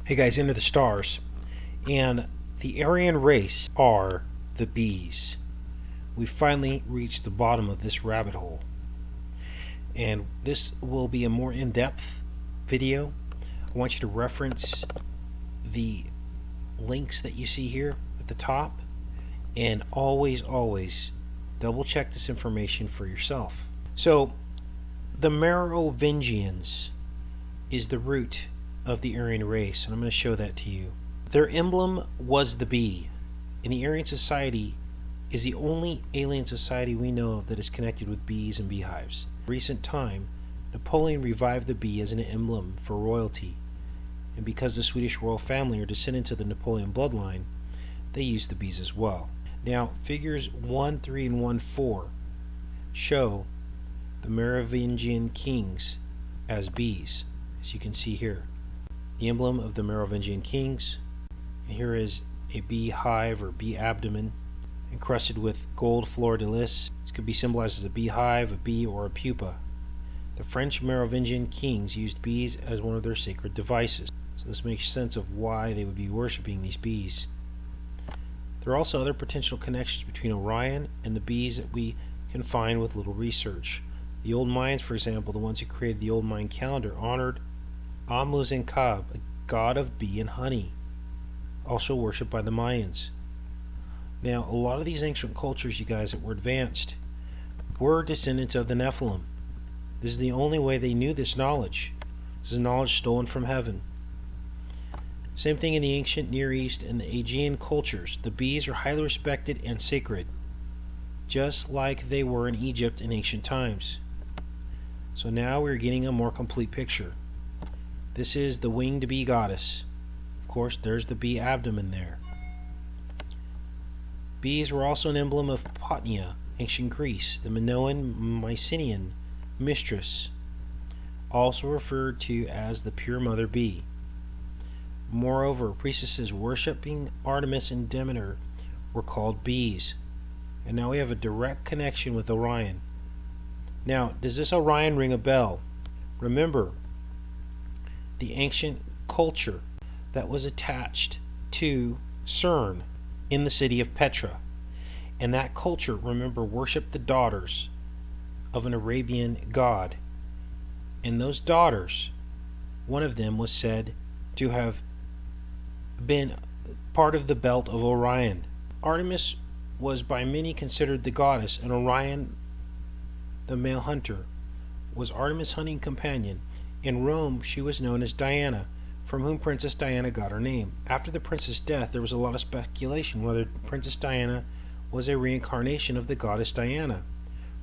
Hey guys, Into the Stars. And the Aryan race are the bees. We finally reached the bottom of this rabbit hole. And this will be a more in-depth video. I want you to reference the links that you see here at the top. And always double check this information for yourself. So, the Merovingians is the root of the Aryan race, and I'm going to show that to you. Their emblem was the bee, and the Aryan society is the only alien society we know of that is connected with bees and beehives. In recent time, Napoleon revived the bee as an emblem for royalty, and because the Swedish royal family are descendants of the Napoleon bloodline, they used the bees as well. Now, figures 1.3 and 1.4 show the Merovingian kings as bees, as you can see here. The emblem of the Merovingian kings. And here is a bee hive or bee abdomen encrusted with gold fleur-de-lis. This could be symbolized as a beehive, a bee, or a pupa. The French Merovingian kings used bees as one of their sacred devices. So this makes sense of why they would be worshipping these bees. There are also other potential connections between Orion and the bees that we can find with little research. The old Mayans, for example, the ones who created the old Mayan calendar, honored Amu-Zenkab, a god of bee and honey, also worshipped by the Mayans. Now, a lot of these ancient cultures, you guys, that were advanced, were descendants of the Nephilim. This is the only way they knew this knowledge. This is knowledge stolen from heaven. Same thing in the ancient Near East and the Aegean cultures. The bees are highly respected and sacred, just like they were in Egypt in ancient times. So now we're getting a more complete picture. This is the winged bee goddess. Of course, there's the bee abdomen there. Bees were also an emblem of Potnia, ancient Greece, the Minoan Mycenaean mistress, also referred to as the pure mother bee. Moreover, priestesses worshipping Artemis and Demeter were called bees. And now we have a direct connection with Orion. Now, does this Orion ring a bell? Remember, the ancient culture that was attached to CERN in the city of Petra. And that culture, remember, worshipped the daughters of an Arabian god. And those daughters, one of them was said to have been part of the belt of Orion. Artemis was by many considered the goddess, and Orion, the male hunter, was Artemis' hunting companion. In Rome, she was known as Diana, from whom Princess Diana got her name. After the princess' death, there was a lot of speculation whether Princess Diana was a reincarnation of the goddess Diana.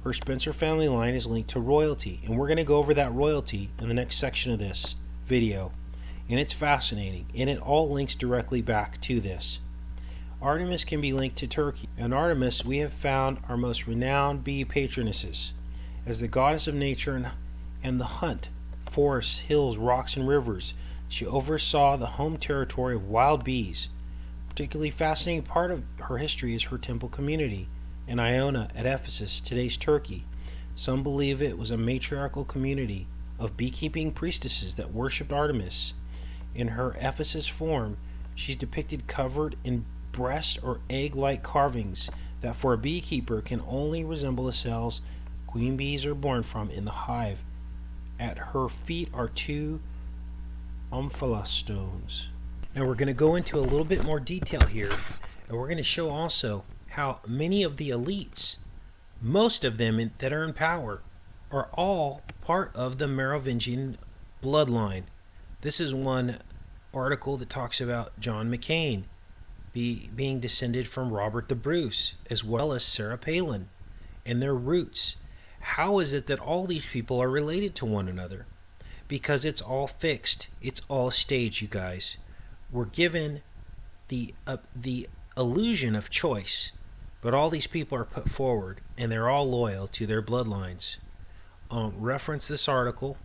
Her Spencer family line is linked to royalty, and we're going to go over that royalty in the next section of this video. And it's fascinating, and it all links directly back to this. Artemis can be linked to Turkey, and Artemis we have found our most renowned bee patronesses. As the goddess of nature and the hunt, forests, hills, rocks, and rivers, she oversaw the home territory of wild bees. A particularly fascinating part of her history is her temple community in Iona at Ephesus, today's Turkey. Some believe it was a matriarchal community of beekeeping priestesses that worshipped Artemis. In her Ephesus form, she's depicted covered in breast or egg-like carvings that for a beekeeper can only resemble the cells queen bees are born from in the hive. At her feet are two omphala stones. Now we're going to go into a little bit more detail here, and we're going to show also how many of the elites, most of them that are in power, are all part of the Merovingian bloodline. This is one article that talks about John McCain being descended from Robert the Bruce, as well as Sarah Palin, and their roots. How is it that all these people are related to one another? Because it's all fixed. It's all staged, you guys. We're given the illusion of choice, but all these people are put forward, and they're all loyal to their bloodlines. Reference this article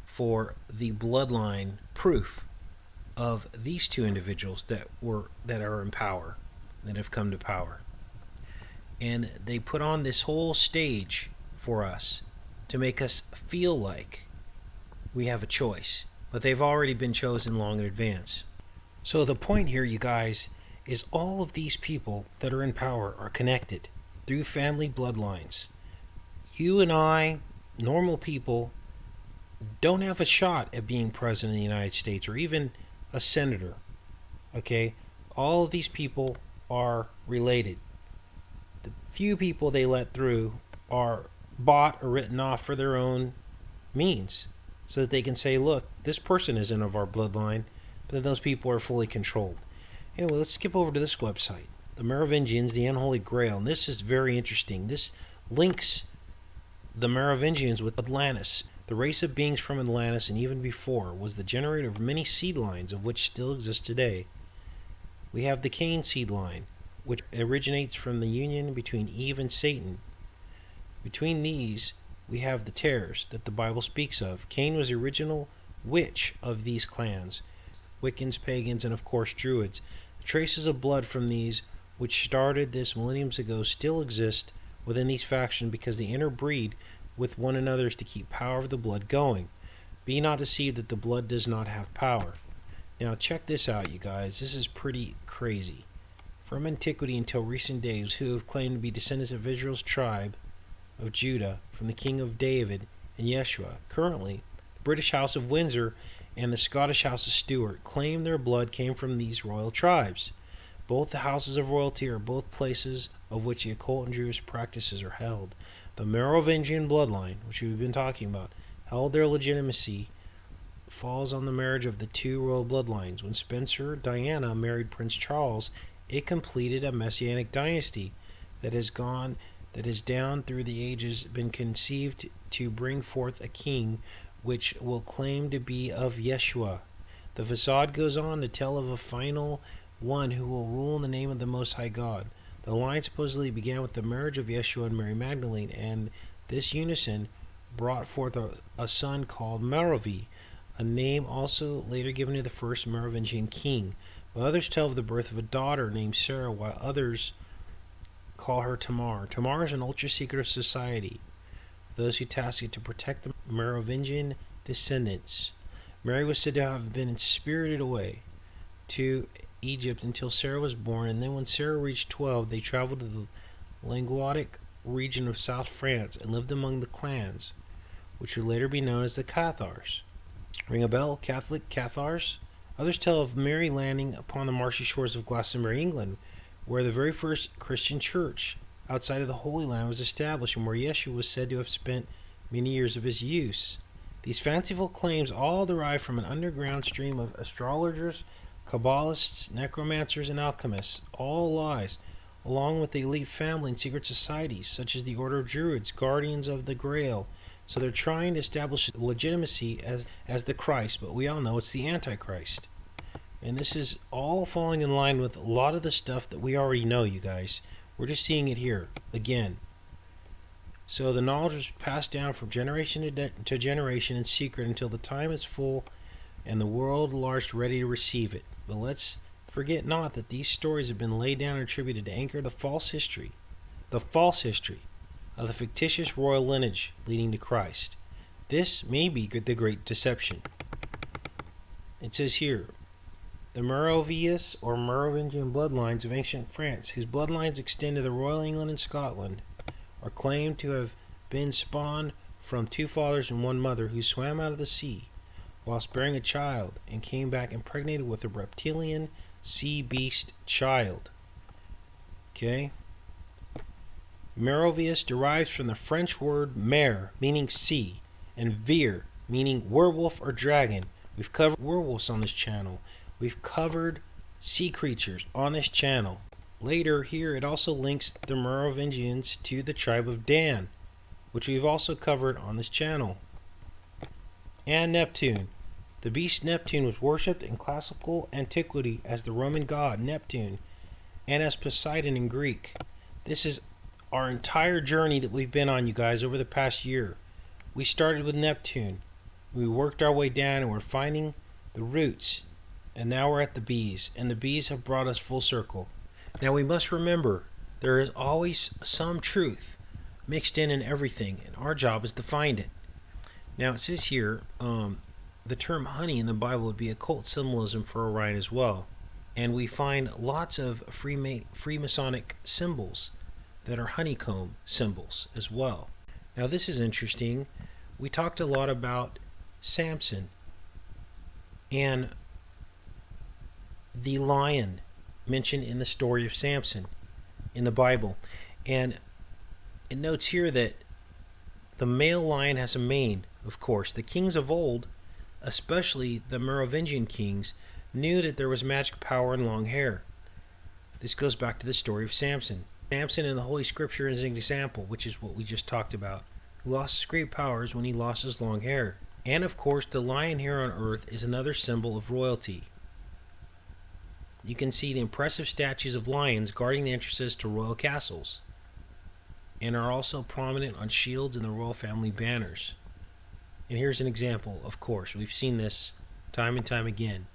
for the bloodline proof of these two individuals that are in power, that have come to power. And they put on this whole stage for us to make us feel like we have a choice. but they've already been chosen long in advance. So the point here, you guys, is all of these people that are in power are connected through family bloodlines. You and I, normal people, don't have a shot at being president of the United States or even a senator. Okay? All of these people are related. The few people they let through are bought or written off for their own means, so that they can say, look, this person isn't of our bloodline, but then those people are fully controlled. Anyway, let's skip over to this website, the Merovingians, the Unholy Grail, and this is very interesting. This links the Merovingians with Atlantis. The race of beings from Atlantis, and even before, was the generator of many seed lines of which still exist today. We have the Cain seed line, which originates from the union between Eve and Satan. Between these, we have the tares that the Bible speaks of. Cain was the original witch of these clans, Wiccans, pagans, and of course Druids. The traces of blood from these, which started this millenniums ago, still exist within these factions because they interbreed with one another to keep power of the blood going. Be not deceived that the blood does not have power. Now check this out, you guys. This is pretty crazy. From antiquity until recent days, who have claimed to be descendants of Israel's tribe of Judah, from the king of David and Yeshua. Currently, the British House of Windsor and the Scottish House of Stuart claim their blood came from these royal tribes. Both the houses of royalty are both places of which the occult and Jewish practices are held. The Merovingian bloodline, which we've been talking about, held their legitimacy falls on the marriage of the two royal bloodlines. When Spencer Diana married Prince Charles, it completed a messianic dynasty that has down through the ages been conceived to bring forth a king which will claim to be of Yeshua. The facade goes on to tell of a final one who will rule in the name of the Most High God. The line supposedly began with the marriage of Yeshua and Mary Magdalene, and this unison brought forth a son called Merovi, a name also later given to the first Merovingian king. But others tell of the birth of a daughter named Sarah, while others call her Tamar. Tamar is an ultra-secretive society, those who task it to protect the Merovingian descendants. Mary was said to have been spirited away to Egypt until Sarah was born, and then when Sarah reached 12, they traveled to the Languedoc region of South France and lived among the clans, which would later be known as the Cathars. Ring a bell? Catholic Cathars? Others tell of Mary landing upon the marshy shores of Glastonbury, England, where the very first Christian church outside of the Holy Land was established, and where Yeshua was said to have spent many years of his youth. These fanciful claims all derive from an underground stream of astrologers, Kabbalists, necromancers, and alchemists, all lies, along with the elite family and secret societies, such as the Order of Druids, guardians of the Grail. So they're trying to establish legitimacy as the Christ, but we all know it's the Antichrist. And this is all falling in line with a lot of the stuff that we already know, you guys. We're just seeing it here, again. So the knowledge was passed down from generation to generation in secret until the time is full and the world large ready to receive it. But let's forget not that these stories have been laid down and attributed to anchor the false history of the fictitious royal lineage leading to Christ. This may be the great deception. It says here, the Merovingians or Merovingian bloodlines of ancient France, whose bloodlines extend to the royal England and Scotland, are claimed to have been spawned from two fathers and one mother who swam out of the sea whilst bearing a child and came back impregnated with a reptilian sea beast child. Okay? Merovius derives from the French word mer, meaning sea, and vir, meaning werewolf or dragon. We've covered werewolves on this channel. We've covered sea creatures on this channel. Later here it also links the Merovingians to the tribe of Dan, which we've also covered on this channel. And Neptune. The beast Neptune was worshipped in classical antiquity as the Roman god Neptune and as Poseidon in Greek. This is our entire journey that we've been on, you guys, over the past year. We started with Neptune. We worked our way down and we're finding the roots. And now we're at the bees, and the bees have brought us full circle. Now we must remember, there is always some truth mixed in everything, and our job is to find it. Now it says here, the term honey in the Bible would be occult symbolism for Orion as well. And we find lots of Freemasonic symbols that are honeycomb symbols as well. Now this is interesting. We talked a lot about Samson and the lion mentioned in the story of Samson in the Bible. And it notes here that the male lion has a mane, of course. The kings of old, especially the Merovingian kings, knew that there was magic power in long hair. This goes back to the story of Samson. Samson in the Holy Scripture is an example, which is what we just talked about. He lost his great powers when he lost his long hair. And of course, the lion here on earth is another symbol of royalty. You can see the impressive statues of lions guarding the entrances to royal castles, and are also prominent on shields and the royal family banners. And here's an example, of course. We've seen this time and time again.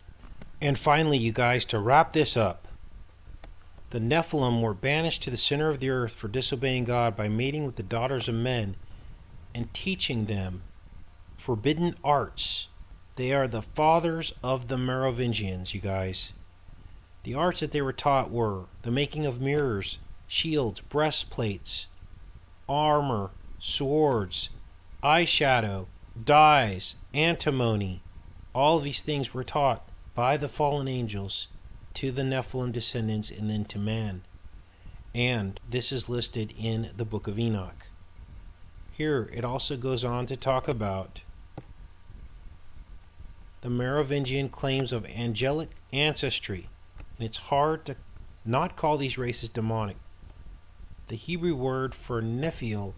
And finally, you guys, to wrap this up, the Nephilim were banished to the center of the earth for disobeying God by mating with the daughters of men and teaching them forbidden arts. They are the fathers of the Merovingians, you guys. The arts that they were taught were the making of mirrors, shields, breastplates, armor, swords, eyeshadow, dyes, antimony. All of these things were taught by the fallen angels to the Nephilim descendants and then to man. And this is listed in the book of Enoch. Here it also goes on to talk about the Merovingian claims of angelic ancestry. And it's hard to not call these races demonic. The Hebrew word for Nephil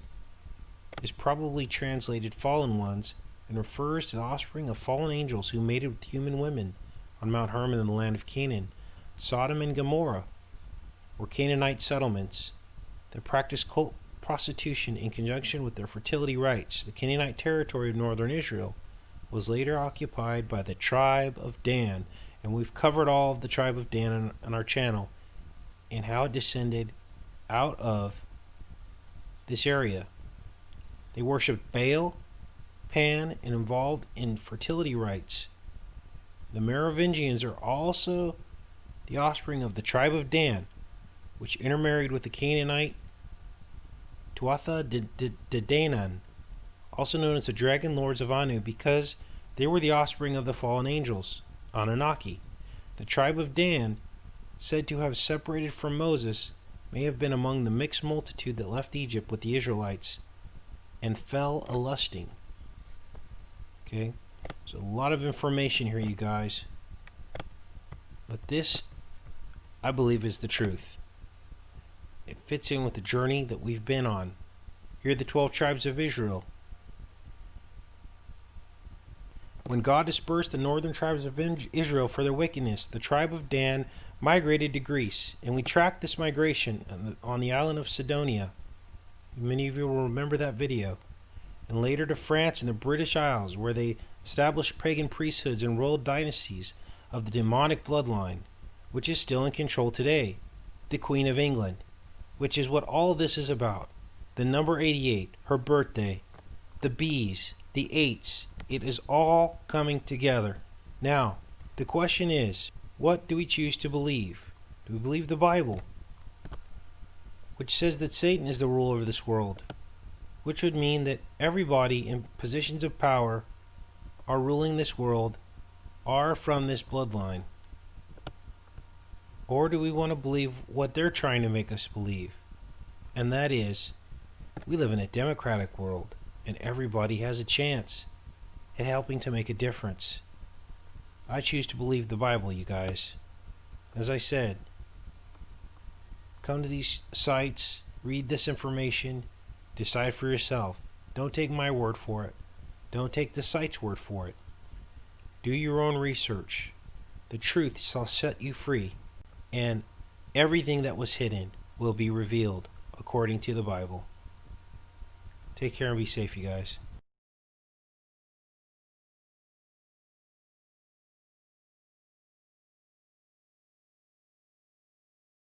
is probably translated fallen ones and refers to the offspring of fallen angels who mated with human women on Mount Hermon in the land of Canaan. Sodom and Gomorrah were Canaanite settlements that practiced cult prostitution in conjunction with their fertility rites. The Canaanite territory of northern Israel was later occupied by the tribe of Dan, and we've covered all of the tribe of Dan on our channel and how it descended out of this area. They worshipped Baal, Pan, and involved in fertility rites. The Merovingians are also the offspring of the tribe of Dan, which intermarried with the Canaanite Tuatha de Danann, also known as the Dragon Lords of Anu, because they were the offspring of the fallen angels, Anunnaki. The tribe of Dan, said to have separated from Moses, may have been among the mixed multitude that left Egypt with the Israelites and fell a-lusting. Okay, so a lot of information here, you guys. But this, I believe, is the truth. It fits in with the journey that we've been on. Here are the 12 tribes of Israel. When God dispersed the northern tribes of Israel for their wickedness, the tribe of Dan migrated to Greece, and we tracked this migration on the island of Cydonia. Many of you will remember that video. And later to France and the British Isles, where they established pagan priesthoods and royal dynasties of the demonic bloodline, which is still in control today, the Queen of England, which is what all this is about. The number 88, her birthday, the bees, the 8s, it is all coming together. Now, the question is, what do we choose to believe? Do we believe the Bible, which says that Satan is the ruler of this world, which would mean that everybody in positions of power are ruling this world are from this bloodline? Or do we want to believe what they're trying to make us believe? And that is, we live in a democratic world, and everybody has a chance at helping to make a difference. I choose to believe the Bible, you guys. As I said, come to these sites, read this information, decide for yourself. Don't take my word for it. Don't take the site's word for it. Do your own research. The truth shall set you free, and everything that was hidden will be revealed according to the Bible. Take care and be safe, you guys.